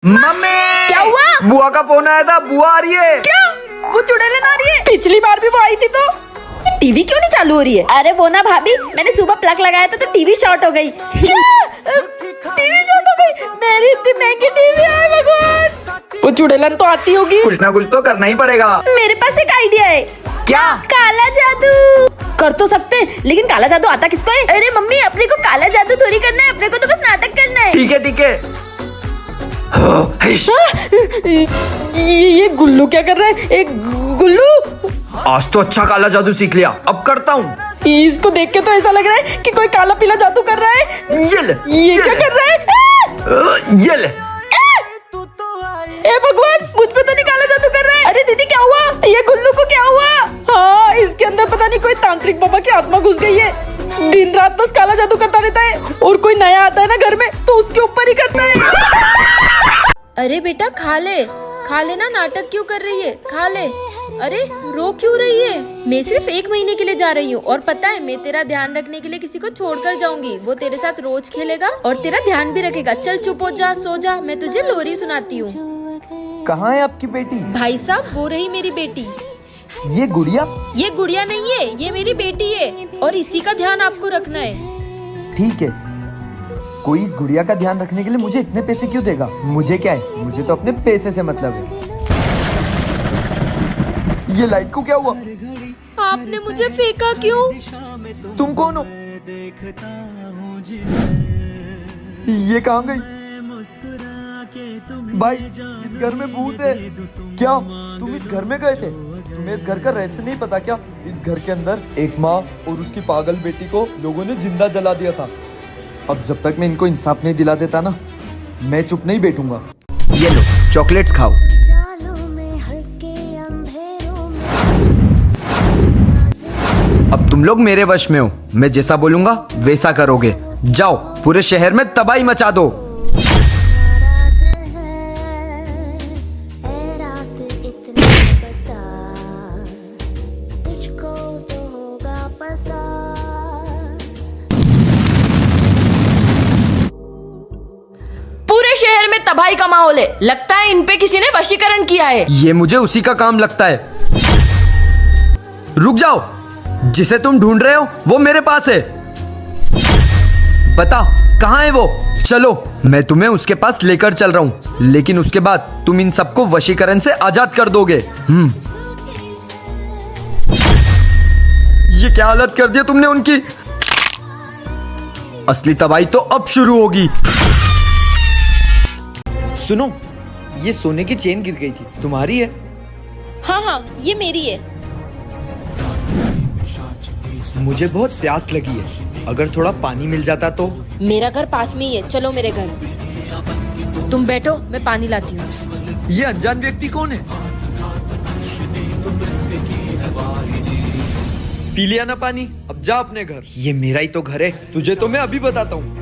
Mummy क्या हुआ? बुआ का फोन आया था, बुआ आ रही है। क्या? वो चुड़ैल आ रही है? पिछली बार भी वो आई थी तो टीवी क्यों नहीं चालू हो रही है? अरे वो ना भाभी, मैंने सुबह प्लग लगाया था तो टीवी शॉर्ट हो गई। क्या? टीवी शॉर्ट हो गई? मेरी इतनी महंगी टीवी है भगवान। वो चुड़ैलन तो आती होगी। कुछ ना कुछ तो करना ही पड़ेगा। मेरे पास एक आइडिया है। क्या? काला जादू कर तो सकते हैं, लेकिन काला जादू आता किसको है? अरे मम्मी, अपने को काला जादू थोड़ी करना है, अपने को तो बस नाटक करना है। ठीक है ठीक है। ये गुल्लू क्या कर रहा है? एक गुल्लू आज तो अच्छा काला जादू सीख लिया, अब करता हूँ। इसको देख के तो ऐसा लग रहा है कि कोई काला पीला जादू कर रहा है। ये क्या कर रहा है? ये ले। ए भगवान, मुझ पे तो नहीं काला जादू कर रहा है। अरे दीदी क्या हुआ? ये गुल्लू को क्या हुआ? हाँ, इसके अंदर पता नहीं कोई तांत्रिक बाबा की आत्मा घुस गई है। दिन रात बस काला जादू करता रहता है, और कोई नया आता है ना घर में तो उसके ऊपर ही करता है। अरे बेटा खा ले ना, नाटक क्यों कर रही है? खा ले। अरे रो क्यों रही है? मैं सिर्फ 1 महीने के लिए जा रही हूँ, और पता है मैं तेरा ध्यान रखने के लिए किसी को छोड़कर जाऊंगी। वो तेरे साथ रोज खेलेगा और तेरा ध्यान भी रखेगा। चल चुप हो जा, सो जा, मैं तुझे लोरी सुनाती हूँ। कहाँ है आपकी बेटी? भाई साहब, वो रही मेरी बेटी। ये गुड़िया? ये गुड़िया नहीं है, ये मेरी बेटी है, और इसी का ध्यान आपको रखना है। ठीक है, कोई इस गुड़िया का ध्यान रखने के लिए मुझे इतने पैसे क्यों देगा? मुझे क्या है, मुझे तो अपने पैसे से मतलब है। ये लाइट को क्या हुआ? आपने मुझे फेंका क्यों? तुम कौन हो? ये कहाँ गई? भाई, इस घर में भूत है क्या? तुम इस घर में गए थे? तुम्हें इस घर का रहस्य नहीं पता क्या? इस घर के अंदर एक माँ और उसकी पागल बेटी को लोगों ने जिंदा जला दिया था। अब जब तक मैं इनको इंसाफ नहीं दिला देता ना, मैं चुप नहीं बैठूंगा। ये लो चॉकलेट्स खाओ। अब तुम लोग मेरे वश में हो, मैं जैसा बोलूंगा वैसा करोगे। जाओ, पूरे शहर में तबाही मचा दो। पूरे शहर में तबाही का माहौल है। लगता है इन पे किसी ने वशीकरण किया है। ये मुझे उसी का काम लगता है। रुक जाओ, जिसे तुम ढूंढ रहे हो वो मेरे पास है। बता कहाँ है वो? चलो, मैं तुम्हें उसके पास लेकर चल रहा हूँ, लेकिन उसके बाद तुम इन सबको वशीकरण से आजाद कर दोगे। ये क्या हालत कर दी तुमने उनकी। असली तबाही तो अब शुरू होगी। सुनो, ये सोने की चेन गिर गई थी, तुम्हारी है? हाँ, ये मेरी है। मुझे बहुत प्यास लगी है, अगर थोड़ा पानी मिल जाता तो। मेरा घर पास में ही है, चलो मेरे घर। तुम बैठो, मैं पानी लाती हूँ। ये अनजान व्यक्ति कौन है? पी लिया ना पानी, अब जा अपने घर। ये मेरा ही तो घर है, तुझे तो मैं अभी बताता हूँ।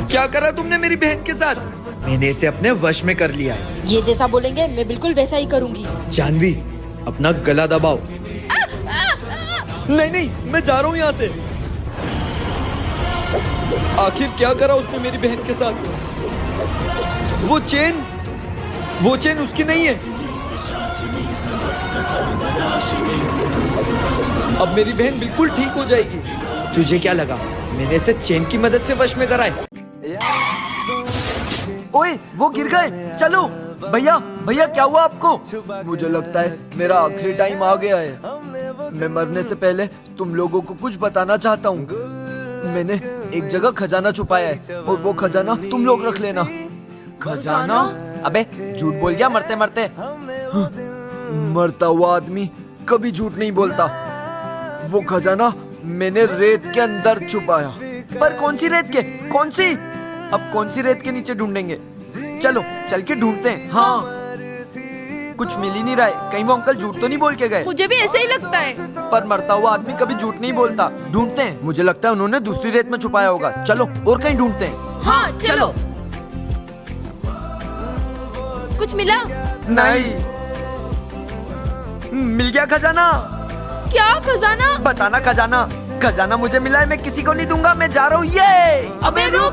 क्या करा तुमने मेरी बहन के साथ? मैंने इसे अपने वश में कर लिया है। ये जैसा बोलेंगे मैं बिल्कुल वैसा ही करूँगी। जानवी, अपना गला दबाओ। नहीं, मैं जा रहा हूँ यहाँ से। आखिर क्या करा उसने मेरी बहन के साथ? वो चेन उसकी नहीं है। अब मेरी बहन बिल्कुल ठीक हो जाएगी। तुझे क्या लगा मैंने इसे चेन की मदद से वश में कराए? ओए, वो गिर गए। चलो भैया क्या हुआ आपको? मुझे लगता है मेरा आखिरी टाइम आ गया है। मैं मरने से पहले तुम लोगों को कुछ बताना चाहता हूँ। मैंने एक जगह खजाना छुपाया है, और वो खजाना तुम लोग रख लेना। खजाना? अबे झूठ बोल गया मरते मरते। मरता हुआ आदमी कभी झूठ नहीं बोलता। वो खजाना मैंने रेत के अंदर छुपाया। पर कौन सी रेत के? कौन सी? अब कौन सी रेत के नीचे ढूंढेंगे? चलो चल के ढूंढते हैं। हाँ, कुछ मिल ही नहीं रहा है। कहीं वो अंकल झूठ तो नहीं बोल के गए? मुझे भी ऐसे ही लगता है। पर मरता हुआ आदमी कभी झूठ नहीं बोलता। ढूंढते हैं, मुझे लगता है उन्होंने दूसरी रेत में छुपाया होगा। चलो और कहीं ढूंढते हैं। हाँ चलो। कुछ मिला? नहीं। मिल गया खजाना। क्या खजाना? बताना खजाना। खजाना मुझे मिला है, मैं किसी को नहीं दूंगा। मैं जा रहा हूँ। ये अबे रुक।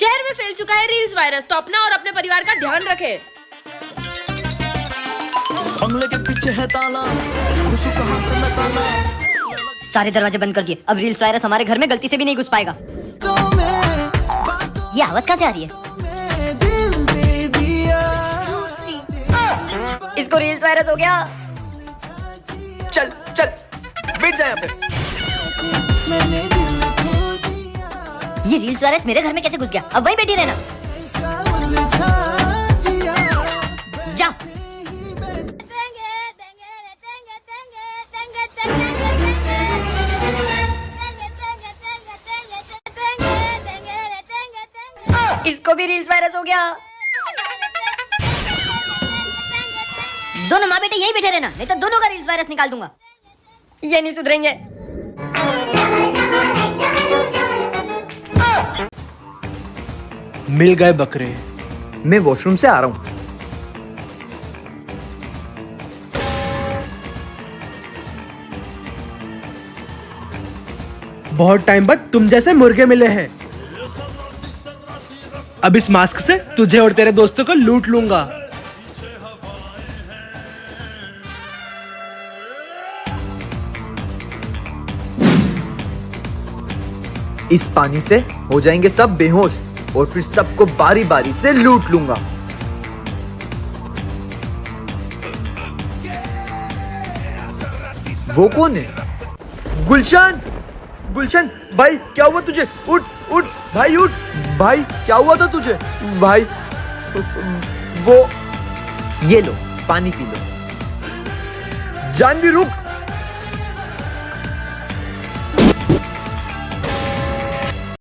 शहर में फैल चुका है रील्स वायरस, तो अपना और अपने परिवार का ध्यान रखें। बंगले के पीछे है ताला, घुसू कहां से मैं साला। सारे दरवाजे बंद कर दिए, अब रील्स वायरस हमारे घर में गलती से भी नहीं घुस पाएगा। ये आवाज कहाँ से आ रही है? इसको रील्स वायरस हो गया। चल चल बैठ जा यहाँ पे। ये रील्स वायरस मेरे घर में कैसे घुस गया? अब वहीं बैठी रहना। जा। इसको भी रील्स वायरस हो गया। दोनों माँ बेटे यहीं बैठे रहना, नहीं तो दोनों का रील्स वायरस निकाल दूंगा। ये नहीं सुधरेंगे। मिल गए बकरे। मैं वॉशरूम से आ रहा हूँ। बहुत टाइम बाद तुम जैसे मुर्गे मिले हैं। अब इस मास्क से तुझे और तेरे दोस्तों को लूट लूंगा। इस पानी से हो जाएंगे सब बेहोश और फिर सबको बारी बारी से लूट लूंगा। वो कौन है? गुलशन, गुलशन भाई क्या हुआ तुझे? उठ उठ भाई उठ। भाई क्या हुआ था तुझे? भाई वो ये लो पानी पी लो। जानवी रुक।